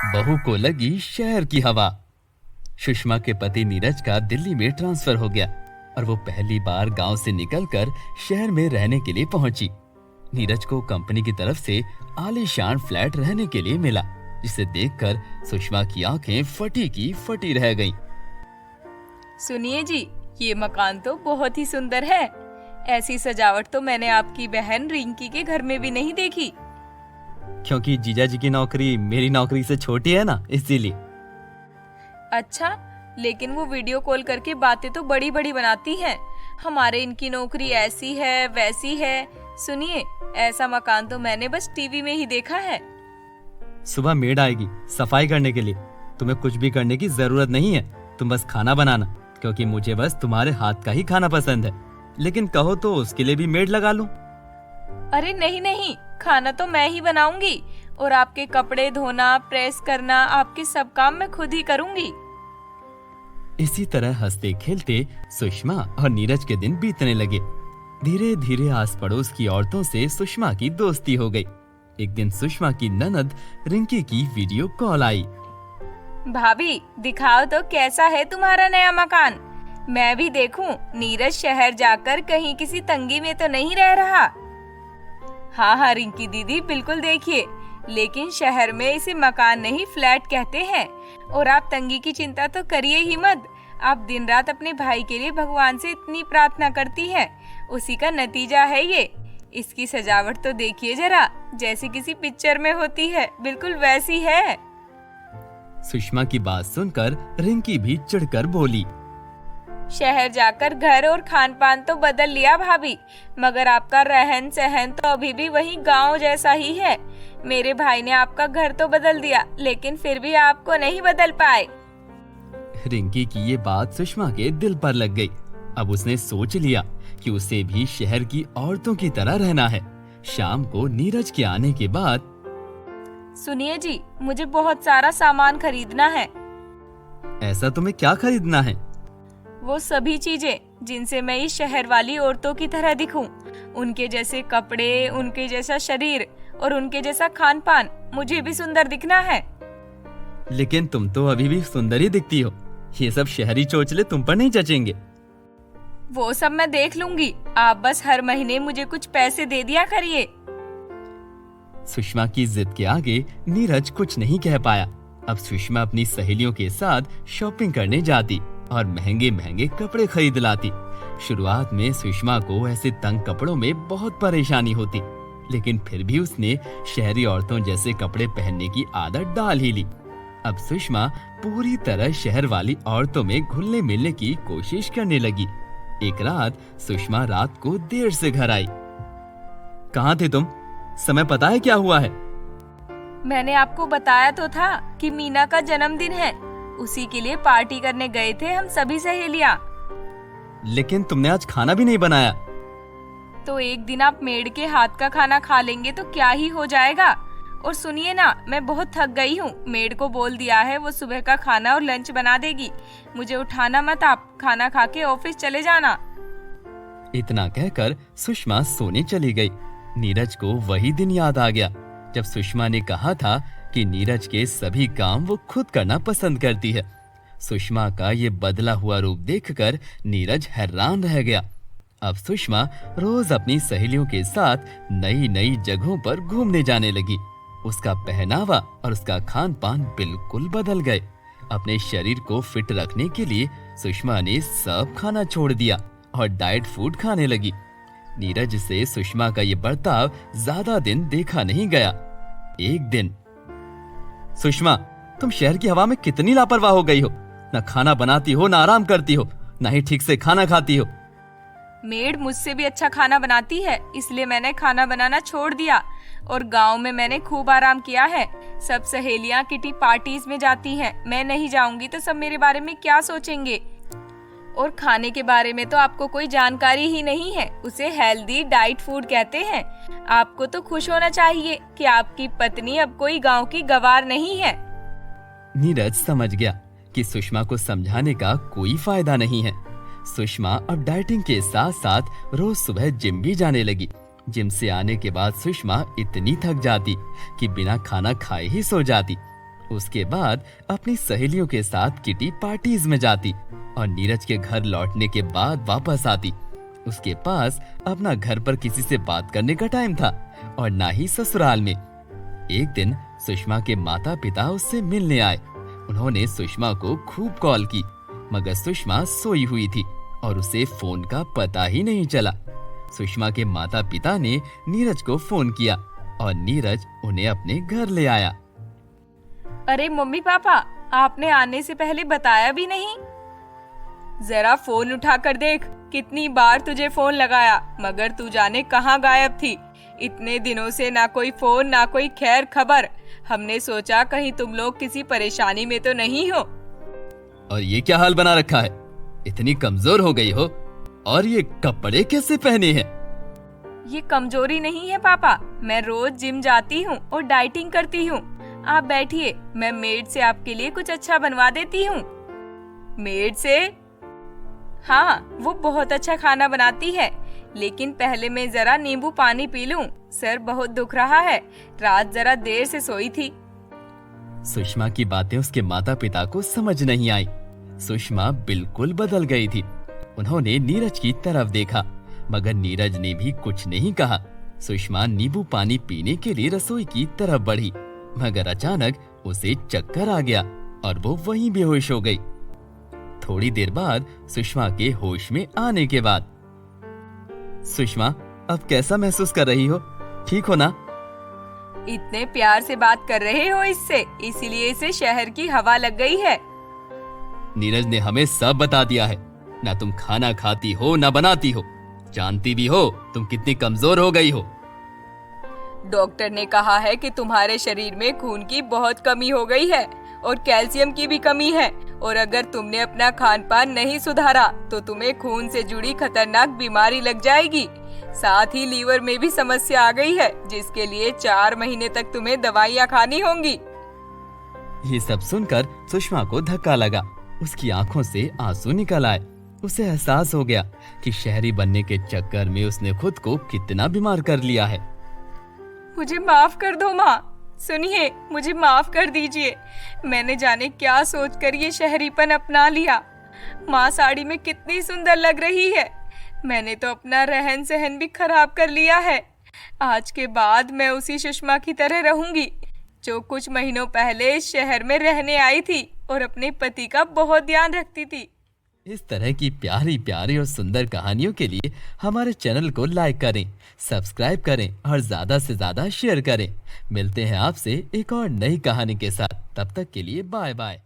बहू को लगी शहर की हवा। सुषमा के पति नीरज का दिल्ली में ट्रांसफर हो गया और वो पहली बार गांव से निकलकर शहर में रहने के लिए पहुंची। नीरज को कंपनी की तरफ से आलीशान फ्लैट रहने के लिए मिला, जिसे देखकर सुषमा की आंखें फटी की फटी रह गईं। सुनिए जी, ये मकान तो बहुत ही सुंदर है। ऐसी सजावट तो मैंने आपकी बहन रिंकी के घर में भी नहीं देखी। क्योंकि जीजा जी की नौकरी मेरी नौकरी से छोटी है ना, इसीलिए। अच्छा, लेकिन वो वीडियो कॉल करके बातें तो बड़ी बड़ी बनाती हैं। हमारे इनकी नौकरी ऐसी है वैसी है। सुनिए, ऐसा मकान तो मैंने बस टीवी में ही देखा है। सुबह मेड आएगी सफाई करने के लिए। तुम्हें कुछ भी करने की जरूरत नहीं है, तुम बस खाना बनाना, क्योंकि मुझे बस तुम्हारे हाथ का ही खाना पसंद है। लेकिन कहो तो उसके लिए भी मेड लगा लूं। अरे नहीं नहीं, खाना तो मैं ही बनाऊंगी और आपके कपड़े धोना, प्रेस करना, आपके सब काम मैं खुद ही करूंगी। इसी तरह हंसते खेलते सुषमा और नीरज के दिन बीतने लगे। धीरे धीरे आस पड़ोस की औरतों से सुषमा की दोस्ती हो गई। एक दिन सुषमा की ननद रिंकी की वीडियो कॉल आई। भाभी, दिखाओ तो कैसा है तुम्हारा नया मकान। मैं भी देखूं, नीरज शहर जाकर कहीं किसी तंगी में तो नहीं रह रहा। हाँ हाँ रिंकी दीदी, बिल्कुल देखिए, लेकिन शहर में इसे मकान नहीं फ्लैट कहते हैं। और आप तंगी की चिंता तो करिए ही मत। आप दिन रात अपने भाई के लिए भगवान से इतनी प्रार्थना करती हैं, उसी का नतीजा है ये। इसकी सजावट तो देखिए जरा, जैसे किसी पिक्चर में होती है, बिल्कुल वैसी है। सुषमा की बात सुनकर रिंकी भी चिढ़कर बोली, शहर जाकर घर और खान पान तो बदल लिया भाभी, मगर आपका रहन सहन तो अभी भी वही गांव जैसा ही है। मेरे भाई ने आपका घर तो बदल दिया, लेकिन फिर भी आपको नहीं बदल पाए। रिंकी की ये बात सुषमा के दिल पर लग गई। अब उसने सोच लिया कि उसे भी शहर की औरतों की तरह रहना है। शाम को नीरज के आने के बाद, सुनिए जी, मुझे बहुत सारा सामान खरीदना है। ऐसा तुम्हें क्या खरीदना है? वो सभी चीजें जिनसे मैं इस शहर वाली औरतों की तरह दिखूं। उनके जैसे कपड़े, उनके जैसा शरीर और उनके जैसा खान पान। मुझे भी सुंदर दिखना है। लेकिन तुम तो अभी भी सुंदर ही दिखती हो। ये सब शहरी चोचले तुम पर नहीं जचेंगे। वो सब मैं देख लूंगी, आप बस हर महीने मुझे कुछ पैसे दे दिया करिए। सुषमा की जिद के आगे नीरज कुछ नहीं कह पाया। अब सुषमा अपनी सहेलियों के साथ शॉपिंग करने जाती और महंगे महंगे कपड़े खरीद लाती। शुरुआत में सुषमा को ऐसे तंग कपड़ों में बहुत परेशानी होती, लेकिन फिर भी उसने शहरी औरतों जैसे कपड़े पहनने की आदत डाल ही ली। अब सुषमा पूरी तरह शहर वाली औरतों में घुलने मिलने की कोशिश करने लगी। एक रात सुषमा रात को देर से घर आई। कहाँ थे तुम? समय पता है क्या हुआ है? मैंने आपको बताया तो था कि मीना का जन्मदिन है, उसी के लिए पार्टी करने गए थे हम सभी सहेलियां। लेकिन तुमने आज खाना भी नहीं बनाया। तो एक दिन आप मेड के हाथ का खाना खा लेंगे तो क्या ही हो जाएगा। और सुनिए ना, मैं बहुत थक गई हूँ। मेड को बोल दिया है, वो सुबह का खाना और लंच बना देगी। मुझे उठाना मत, आप खाना खा के ऑफिस चले जाना। इतना कहकर सुषमा सोने चली गई। नीरज को वही दिन याद आ गया जब सुषमा ने कहा था कि नीरज के सभी काम वो खुद करना पसंद करती है। सुषमा का ये बदला हुआ रूप देखकर नीरज हैरान रह गया। अब सुषमा रोज अपनी सहेलियों के साथ नई नई जगहों पर घूमने जाने लगी। उसका पहनावा और उसका खान पान बिल्कुल बदल गए। अपने शरीर को फिट रखने के लिए सुषमा ने सब खाना छोड़ दिया और डाइट फूड खाने लगी। नीरज से सुषमा का ये बर्ताव ज्यादा दिन देखा नहीं गया। एक दिन, सुषमा, तुम शहर की हवा में कितनी लापरवाह हो गई हो। ना खाना बनाती हो, ना आराम करती हो, ना ही ठीक से खाना खाती हो। मेड मुझसे भी अच्छा खाना बनाती है, इसलिए मैंने खाना बनाना छोड़ दिया और गांव में मैंने खूब आराम किया है। सब सहेलियां किटी पार्टीज में जाती हैं, मैं नहीं जाऊंगी तो सब मेरे बारे में क्या सोचेंगे। और खाने के बारे में तो आपको कोई जानकारी ही नहीं है, उसे हेल्दी डाइट फूड कहते हैं। आपको तो खुश होना चाहिए कि आपकी पत्नी अब कोई गांव की गवार नहीं है। नीरज समझ गया कि सुषमा को समझाने का कोई फायदा नहीं है। सुषमा अब डाइटिंग के साथ साथ रोज सुबह जिम भी जाने लगी। जिम से आने के बाद सुषमा इतनी थक जाती कि बिना खाना खाए ही सो जाती। उसके बाद अपनी सहेलियों के साथ किटी पार्टीज में जाती और नीरज के घर लौटने के बाद वापस आती। उसके पास अपना घर पर किसी से बात करने का टाइम था और ना ही ससुराल में। एक दिन सुषमा के माता पिता उससे मिलने आए। उन्होंने सुषमा को खूब कॉल की, मगर सुषमा सोई हुई थी और उसे फोन का पता ही नहीं चला। सुषमा के माता पिता ने नीरज को फोन किया और नीरज उन्हें अपने घर ले आया। अरे मम्मी पापा, आपने आने से पहले बताया भी नहीं। जरा फोन उठा कर देख, कितनी बार तुझे फोन लगाया मगर तू जाने कहाँ गायब थी। इतने दिनों से ना कोई फोन ना कोई खैर खबर। हमने सोचा कहीं तुम लोग किसी परेशानी में तो नहीं हो। और ये क्या हाल बना रखा है? इतनी कमजोर हो गई हो और ये कपड़े कैसे पहने हैं? ये कमजोरी नहीं है पापा, मैं रोज जिम जाती हूँ और डाइटिंग करती हूँ। आप बैठिए, मैं मेड से आपके लिए कुछ अच्छा बनवा देती हूँ। मेड से? हाँ, वो बहुत अच्छा खाना बनाती है, लेकिन पहले मैं जरा नींबू पानी पी लूं। सर बहुत दुख रहा है, रात जरा देर से सोई थी। सुषमा की बातें उसके माता पिता को समझ नहीं आई। सुषमा बिल्कुल बदल गई थी। उन्होंने नीरज की तरफ देखा, मगर नीरज ने भी कुछ नहीं कहा। सुषमा नींबू पानी पीने के लिए रसोई की तरफ बढ़ी, मगर अचानक उसे चक्कर आ गया और वो वहीं बेहोश हो गई। थोड़ी देर बाद सुषमा के होश में आने के बाद, सुषमा अब कैसा महसूस कर रही हो? ठीक हो ना? इतने प्यार से बात कर रहे हो इससे, इसीलिए इसे शहर की हवा लग गई है। नीरज ने हमें सब बता दिया है। ना तुम खाना खाती हो ना बनाती हो, जानती भी हो तुम कितनी कमजोर हो गई हो। डॉक्टर ने कहा है कि तुम्हारे शरीर में खून की बहुत कमी हो गई है और कैल्शियम की भी कमी है, और अगर तुमने अपना खान पान नहीं सुधारा तो तुम्हें खून से जुड़ी खतरनाक बीमारी लग जाएगी। साथ ही लीवर में भी समस्या आ गई है, जिसके लिए 4 महीने तक तुम्हें दवाइयाँ खानी होंगी। ये सब सुनकर सुषमा को धक्का लगा। उसकी आंखों से आंसू निकल आए। उसे एहसास हो गया कि शहरी बनने के चक्कर में उसने खुद को कितना बीमार कर लिया है। मुझे माफ कर दो माँ, सुनिए, मुझे माफ कर दीजिए। मैंने जाने क्या सोचकर ये शहरीपन अपना लिया। माँ साड़ी में कितनी सुंदर लग रही है, मैंने तो अपना रहन सहन भी खराब कर लिया है। आज के बाद मैं उसी सुषमा की तरह रहूंगी जो कुछ महीनों पहले इस शहर में रहने आई थी और अपने पति का बहुत ध्यान रखती थी। इस तरह की प्यारी प्यारी और सुंदर कहानियों के लिए हमारे चैनल को लाइक करें, सब्सक्राइब करें और ज्यादा से ज्यादा शेयर करें। मिलते हैं आपसे एक और नई कहानी के साथ। तब तक के लिए बाय बाय।